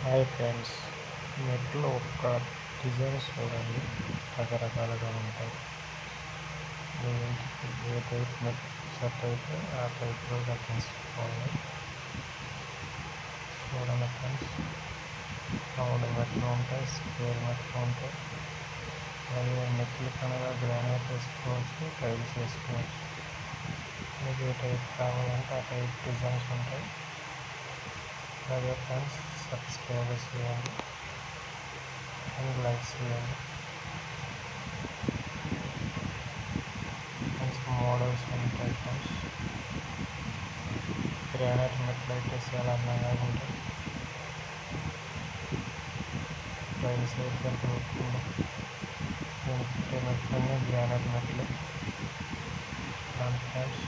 Hi friends, నెట్లో ఒక designs చూడండి, రకరకాలుగా ఉంటాయి. మీ ఇంటికి ఏ టైప్ నెట్ సెట్ అయితే ఆ టైప్లో కట్టించుకోవాలి. చూడండి ఫ్రెండ్స్, రౌండ్ మెట్లు ఉంటాయి, స్క్వేర్ మెట్లు ఉంటాయి. అలాగే మెట్లు కనుక గ్రానైట్ వేసుకోవచ్చు, టైల్స్ వేసుకోవచ్చు. మీకు ఏ టైప్ కావాలంటే ఆ టైప్ డిజైన్స్ ఉంటాయి. అలాగే ఫ్రెండ్స్, సబ్స్క్రైబ్ చేయండి అండ్ లైక్ చేయండి. మంచి మోడల్స్ ఉంటాయి ఫ్రెండ్స్. గ్రానైట్ మెట్లు అయితే చాలా అందంగా ఉంటాయి. టైల్స్ అయితే మెట్లన్నీ గ్రానైట్ మెట్లు ఫ్రెండ్స్.